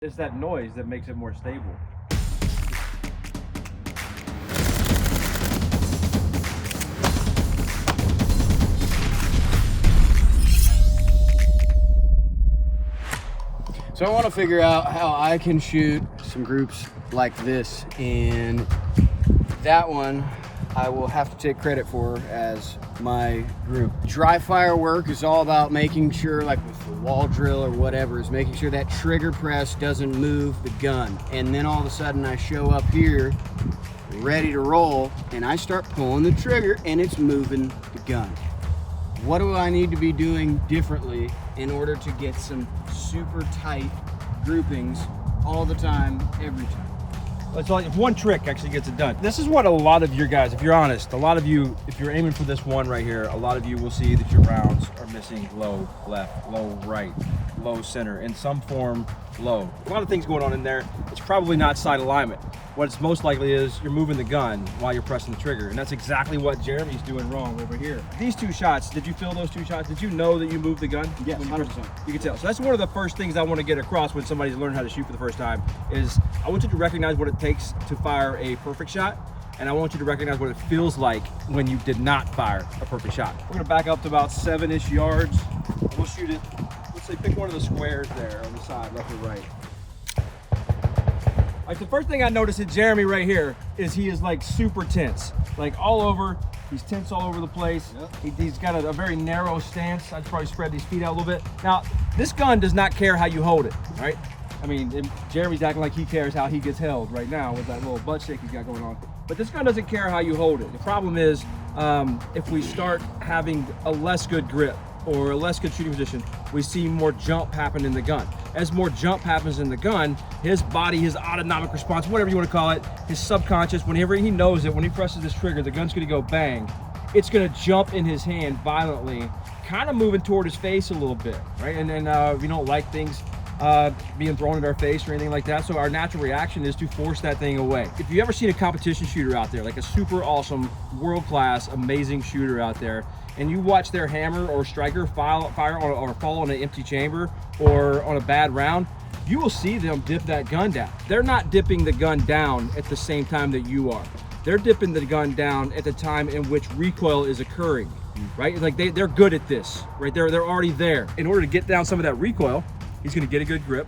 It's that noise that makes it more stable. So I want to figure out how I can shoot some groups like this, and that one I will have to take credit for as my group. Dry fire work is all about making sure, like with the wall drill or whatever, is making sure that trigger press doesn't move the gun. And then all of a sudden I show up here ready to roll and I start pulling the trigger and it's moving the gun. What do I need to be doing differently in order to get some super tight groupings all the time, every time? It's like if one trick actually gets it done. This is what a lot of your guys, if you're honest, a lot of you, if you're aiming for this one right here, a lot of you will see that your rounds are missing low left, low right, low center, in some form low. A lot of things going on in there. It's probably not sight alignment. What it's most likely is you're moving the gun while you're pressing the trigger, and that's exactly what Jeremy's doing wrong over here. These two shots, did you feel those two shots? Did you know that you moved the gun? Yes, 100%. You can tell. So that's one of the first things I want to get across when somebody's learning how to shoot for the first time is I want you to recognize what it takes to fire a perfect shot, and I want you to recognize what it feels like when you did not fire a perfect shot. We're going to back up to about 7-ish yards. We'll shoot it, let's say pick one of the squares there on the side, left or right. Like the first thing I noticed in Jeremy right here is he is like super tense, like all over. He's tense all over the place. Yep. He's got a very narrow stance. I'd probably spread these feet out a little bit. Now, this gun does not care how you hold it, right? I mean, Jeremy's acting like he cares how he gets held right now with that little butt shake he's got going on. But this gun doesn't care how you hold it. The problem is if we start having a less good grip or a less good shooting position, we see more jump happen in the gun. As more jump happens in the gun, his body, his autonomic response, whatever you want to call it, his subconscious, whenever he knows that when he presses this trigger, the gun's going to go bang, it's going to jump in his hand violently, kind of moving toward his face a little bit, right? And then we don't like things being thrown at our face or anything like that, so our natural reaction is to force that thing away. If you ever seen a competition shooter out there, like a super awesome, world-class, amazing shooter out there, and you watch their hammer or striker fire on or fall on an empty chamber or on a bad round, you will see them dip that gun down. They're not dipping the gun down at the same time that you are. They're dipping the gun down at the time in which recoil is occurring, right? Like they're good at this, right? They're already there. In order to get down some of that recoil, he's gonna get a good grip.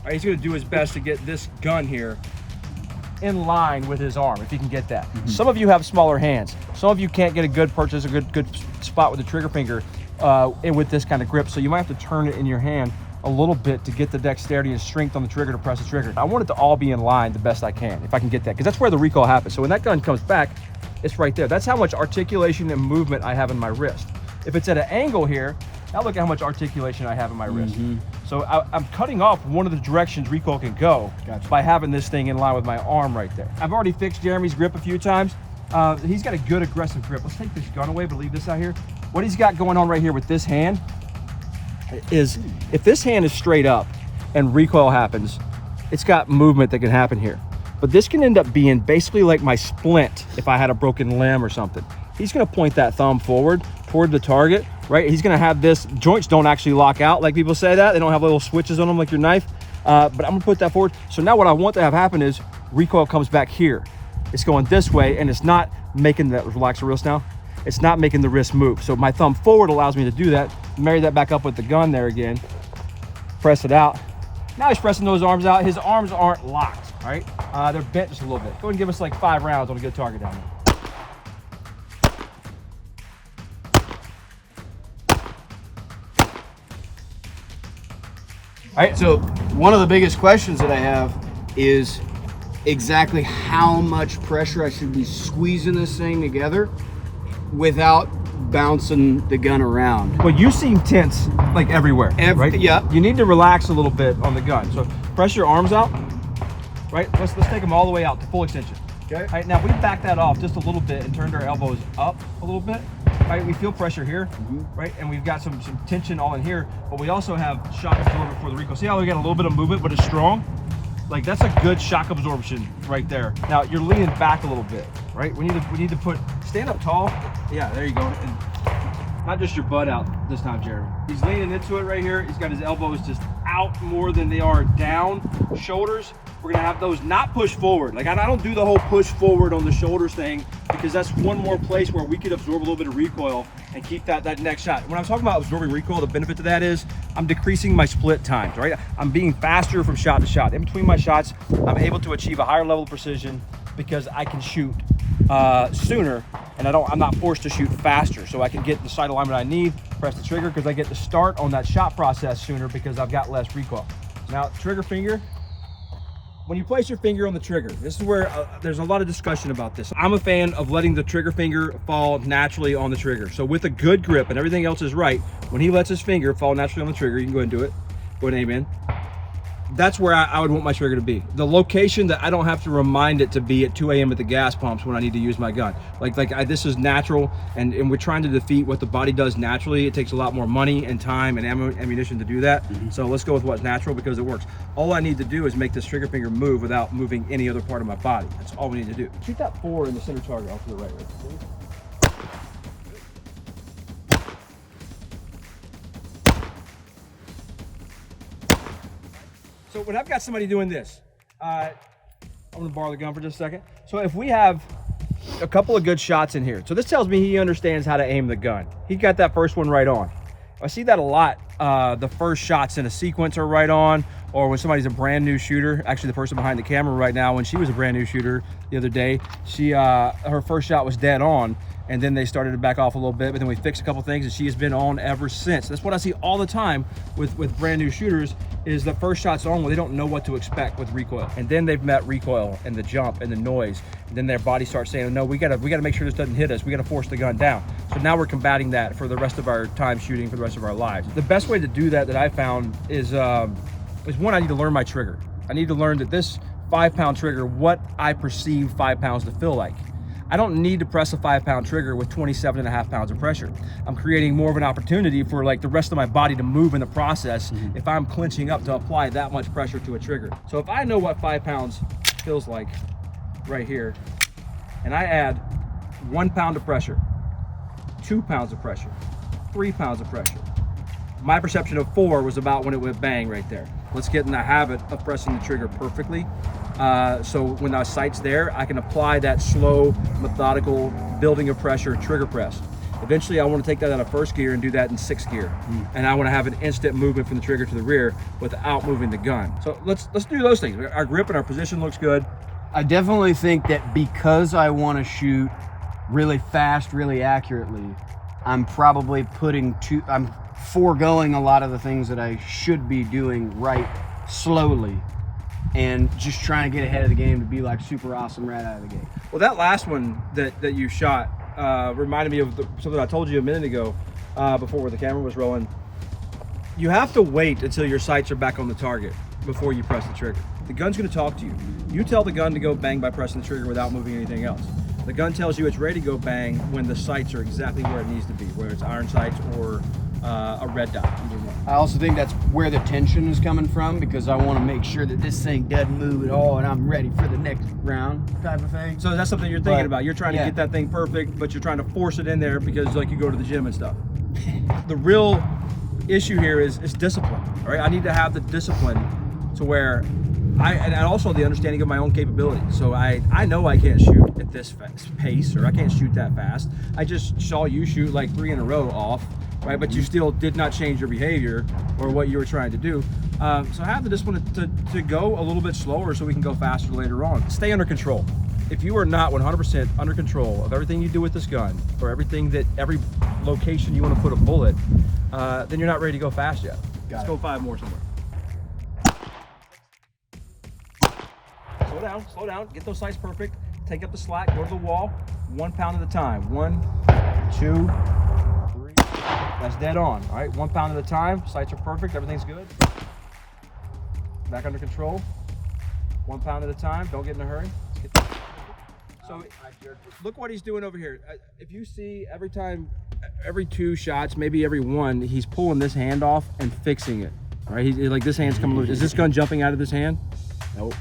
Right? He's gonna do his best to get this gun here in line with his arm, if he can get that. Some of you have smaller hands. Some of you can't get a good purchase, a good spot with the trigger finger and with this kind of grip, so you might have to turn it in your hand a little bit to get the dexterity and strength on the trigger to press the trigger. I want it to all be in line the best I can, if I can get that, because that's where the recoil happens. So when that gun comes back, it's right there. That's how much articulation and movement I have in my wrist. If it's at an angle here, now look at how much articulation I have in my wrist. So I'm cutting off one of the directions recoil can go by having this thing in line with my arm right there. I've already fixed Jeremy's grip a few times. He's got a good aggressive grip. Let's take this gun away, but leave this out here. What he's got going on right here with this hand is, if this hand is straight up and recoil happens, it's got movement that can happen here. But this can end up being basically like my splint if I had a broken limb or something. He's gonna point that thumb forward toward the target, right? He's gonna have this, joints don't actually lock out like people say that. They don't have little switches on them like your knife, but I'm gonna put that forward. So now what I want to have happen is recoil comes back here. It's going this way and it's not making that, relax the wrist now. It's not making the wrist move. So my thumb forward allows me to do that. Marry that back up with the gun there again. Press it out. Now he's pressing those arms out. His arms aren't locked, all right? They're bent just a little bit. Go ahead and give us like 5 rounds on a good target down there. All right, so one of the biggest questions that I have is exactly how much pressure I should be squeezing this thing together without bouncing the gun around. Well, you seem tense like everywhere, right? Yeah. You need to relax a little bit on the gun. So press your arms out, right? Let's take them all the way out to full extension. Okay. All right, now we back that off just a little bit and turned our elbows up a little bit. Right, we feel pressure here, right? And we've got some tension all in here, but we also have shock absorber for the recoil. See how we got a little bit of movement, but it's strong? Like that's a good shock absorption right there. Now you're leaning back a little bit, right? We need to stand up tall. Yeah, there you go. And not just your butt out this time, Jeremy. He's leaning into it right here. He's got his elbows just out out more than they are down. Shoulders, we're gonna have those not push forward. Like I don't do the whole push forward on the shoulders thing, because that's one more place where we could absorb a little bit of recoil and keep that next shot. When I'm talking about absorbing recoil, the benefit to that is I'm decreasing my split times, right? I'm being faster from shot to shot. In between my shots, I'm able to achieve a higher level of precision because I can shoot sooner, and I'm not forced to shoot faster. So I can get the sight alignment I need, press the trigger, because I get to start on that shot process sooner because I've got less recoil. Now, trigger finger. When you place your finger on the trigger, this is where there's a lot of discussion about this. I'm a fan of letting the trigger finger fall naturally on the trigger. So with a good grip and everything else is right, when he lets his finger fall naturally on the trigger, you can go ahead and do it. Go ahead and aim in. That's where I would want my trigger to be. The location that I don't have to remind it to be at 2 a.m. at the gas pumps when I need to use my gun. This is natural, and we're trying to defeat what the body does naturally. It takes a lot more money and time and ammunition to do that. So let's go with what's natural because it works. All I need to do is make this trigger finger move without moving any other part of my body. That's all we need to do. Shoot that 4 in the center target off to the right. So when I've got somebody doing this, I'm gonna borrow the gun for just a second. So if we have a couple of good shots in here, so this tells me he understands how to aim the gun. He got that first one right on. I see that a lot. The first shots in a sequence are right on, or when somebody's a brand new shooter. Actually, the person behind the camera right now, when she was a brand new shooter the other day, her first shot was dead on, and then they started to back off a little bit, but then we fixed a couple things, and she has been on ever since. That's what I see all the time with brand new shooters, is the first shot's on where they don't know what to expect with recoil. And then they've met recoil and the jump and the noise. And then their body starts saying, no, we gotta make sure this doesn't hit us. We gotta force the gun down. So now we're combating that for the rest of our time shooting for the rest of our lives. The best way to do that I found is one, I need to learn my trigger. I need to learn that this 5-pound trigger, what I perceive 5 pounds to feel like. I don't need to press a 5-pound trigger with 27.5 pounds of pressure. I'm creating more of an opportunity for like the rest of my body to move in the process if I'm clinching up to apply that much pressure to a trigger. So if I know what 5 pounds feels like right here, and I add 1 pound of pressure, 2 pounds of pressure, 3 pounds of pressure, my perception of 4 was about when it went bang right there. Let's get in the habit of pressing the trigger perfectly. So when our sight's there, I can apply that slow, methodical building of pressure trigger press. Eventually, I want to take that out of first gear and do that in 6th gear. And I want to have an instant movement from the trigger to the rear without moving the gun. So let's do those things. Our grip and our position looks good. I definitely think that because I want to shoot really fast, really accurately, I'm probably I'm foregoing a lot of the things that I should be doing right slowly, and just trying to get ahead of the game to be like super awesome right out of the gate. Well, that last one that you shot reminded me of something I told you a minute ago before the camera was rolling. You have to wait until your sights are back on the target before you press the trigger. The gun's gonna talk to you. You tell the gun to go bang by pressing the trigger without moving anything else. The gun tells you it's ready to go bang when the sights are exactly where it needs to be, whether it's iron sights or a red dot. I also think that's where the tension is coming from, because I want to make sure that this thing doesn't move at all and I'm ready for the next round type of thing. So that's something you're thinking about. You're trying to get that thing perfect, but you're trying to force it in there because like you go to the gym and stuff. The real issue here is discipline, all right? I need to have the discipline to where and also the understanding of my own capability. So I know I can't shoot at this pace, or I can't shoot that fast. I just saw you shoot like 3 in a row off, right? But you still did not change your behavior or what you were trying to do. So I have the discipline to go a little bit slower so we can go faster later on. Stay under control. If you are not 100% under control of everything you do with this gun, or every location you want to put a bullet, then you're not ready to go fast yet. Let's go 5 more somewhere. Slow down, get those sights perfect, take up the slack, go to the wall, 1 pound at a time. 1, 2, 3, that's dead on, all right? 1 pound at a time, sights are perfect, everything's good. Back under control, 1 pound at a time, don't get in a hurry. So look what he's doing over here. If you see every 2 shots, maybe every 1, he's pulling this hand off and fixing it, all right? Like this hand's coming loose. Is this gun jumping out of this hand? Nope.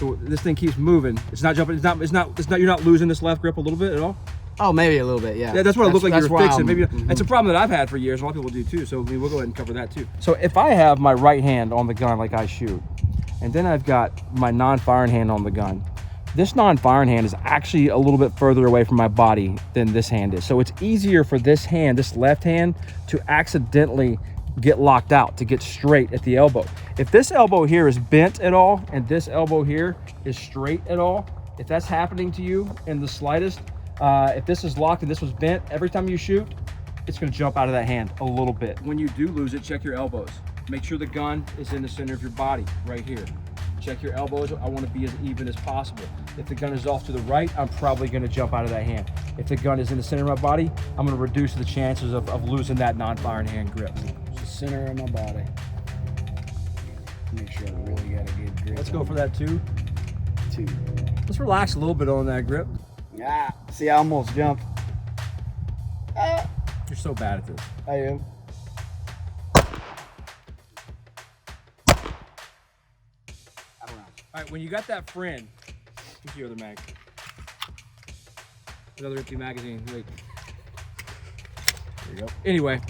So this thing keeps moving. It's not jumping. It's not. You're not losing this left grip a little bit at all. Oh, maybe a little bit, yeah. Yeah, that's what it looked like you were why fixing. Maybe mm-hmm. It's a problem that I've had for years. A lot of people do too. So we'll go ahead and cover that too. So if I have my right hand on the gun like I shoot, and then I've got my non-firing hand on the gun, this non-firing hand is actually a little bit further away from my body than this hand is. So it's easier for this hand, this left hand, to accidentally get locked out, to get straight at the elbow. If this elbow here is bent at all, and this elbow here is straight at all, if that's happening to you in the slightest, if this is locked and this was bent, every time you shoot, it's gonna jump out of that hand a little bit. When you do lose it, check your elbows. Make sure the gun is in the center of your body, right here. Check your elbows. I want to be as even as possible. If the gun is off to the right, I'm probably gonna jump out of that hand. If the gun is in the center of my body, I'm gonna reduce the chances of losing that non-firing hand grip. It's the center of my body. Make sure I really got a good grip. Let's go for that 2. 2. Let's relax a little bit on that grip. Ah, see, I almost jumped. Ah, You're so bad at this. I am. All right, when you got that friend, what's your other mag? Another empty magazine. Wait. There you go. Anyway,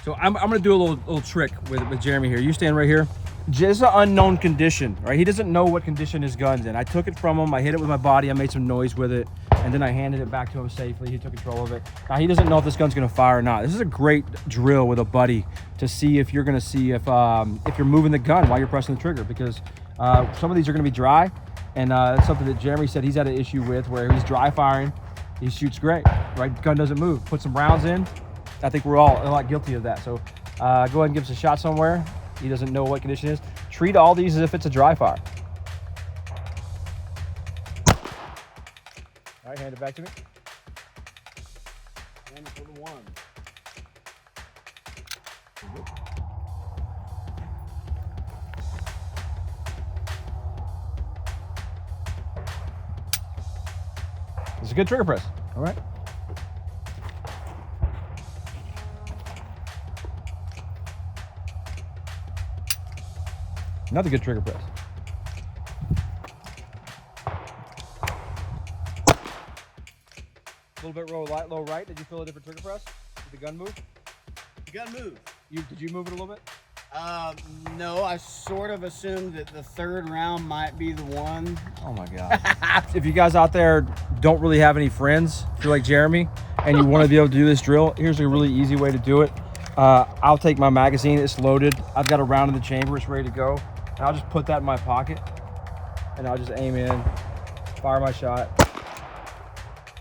so I'm gonna do a little trick with Jeremy here. You stand right here. Just an unknown condition, right? He doesn't know what condition his gun's in. I took it from him. I hit it with my body. I made some noise with it, and then I handed it back to him safely. He took control of it. Now he doesn't know if this gun's gonna fire or not. This is a great drill with a buddy to see if you're gonna see if you're moving the gun while you're pressing the trigger, because some of these are gonna be dry, and it's something that Jeremy said he's had an issue with, where he's dry firing, he shoots great, right? Gun doesn't move. Put some rounds in. I think we're all a lot guilty of that. So go ahead and give us a shot somewhere. He doesn't know what condition it is. Treat all these as if it's a dry fire. All right, hand it back to me. And for the 1. It's a good trigger press. All right. Another good trigger press. A little bit low right. Did you feel a different trigger press? Did the gun move? The gun moved. Did you move it a little bit? No, I sort of assumed that the 3rd round might be the one. Oh my God. If you guys out there don't really have any friends, if you're like Jeremy, and you want to be able to do this drill, here's a really easy way to do it. I'll take my magazine, it's loaded. I've got a round in the chamber, it's ready to go. And I'll just put that in my pocket, and I'll just aim in, fire my shot,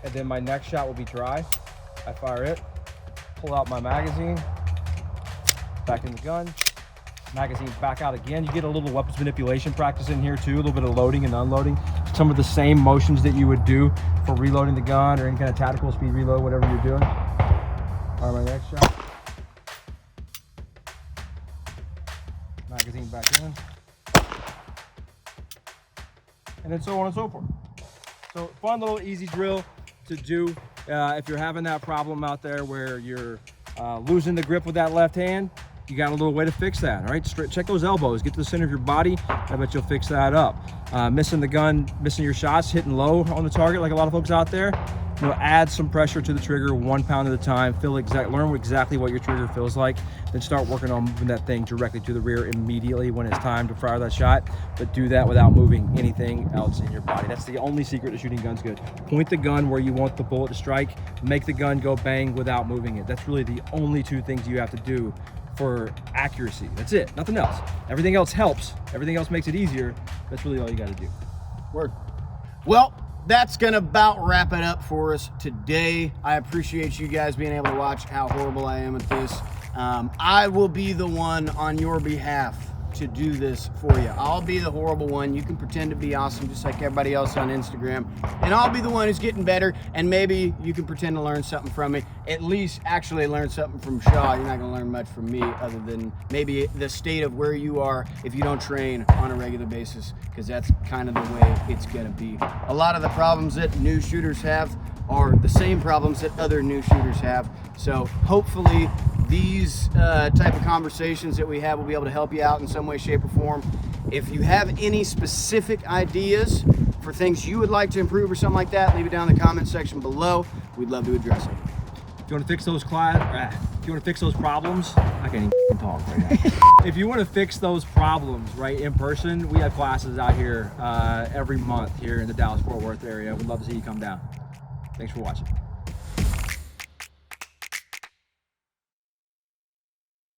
and then my next shot will be dry. I fire it, pull out my magazine, back in the gun, magazine back out again. You get a little weapons manipulation practice in here too, a little bit of loading and unloading. Some of the same motions that you would do for reloading the gun or any kind of tactical speed reload, whatever you're doing. Fire my next shot. Magazine back in. And then so on and so forth. So fun little easy drill to do if you're having that problem out there where you're losing the grip with that left hand. You got a little way to fix that. All right, check those elbows, get to the center of your body. I bet you'll fix that up. Missing the gun, missing your shots, hitting low on the target like a lot of folks out there. You know, add some pressure to the trigger 1 pound at a time. Learn exactly what your trigger feels like. Then start working on moving that thing directly to the rear immediately when it's time to fire that shot. But do that without moving anything else in your body. That's the only secret to shooting guns good. Point the gun where you want the bullet to strike. Make the gun go bang without moving it. That's really the only 2 things you have to do for accuracy. That's it, nothing else. Everything else helps. Everything else makes it easier. That's really all you got to do. Word. Well, that's gonna about wrap it up for us today. I appreciate you guys being able to watch how horrible I am at this. I will be the one on your behalf to do this for you. I'll be the horrible one. You can pretend to be awesome just like everybody else on Instagram, and I'll be the one who's getting better, and maybe you can pretend to learn something from me. At least actually learn something from Shaw. You're not gonna learn much from me other than maybe the state of where you are if you don't train on a regular basis, because that's kind of the way it's gonna be. A lot of the problems that new shooters have are the same problems that other new shooters have. So hopefully these type of conversations that we have will be able to help you out in some way, shape, or form. If you have any specific ideas for things you would like to improve or something like that, leave it down in the comment section below. We'd love to address it. If you want to fix those problems, I can't even talk right now. If you want to fix those problems right in person, we have classes out here every month here in the Dallas-Fort Worth area. We'd love to see you come down. Thanks for watching.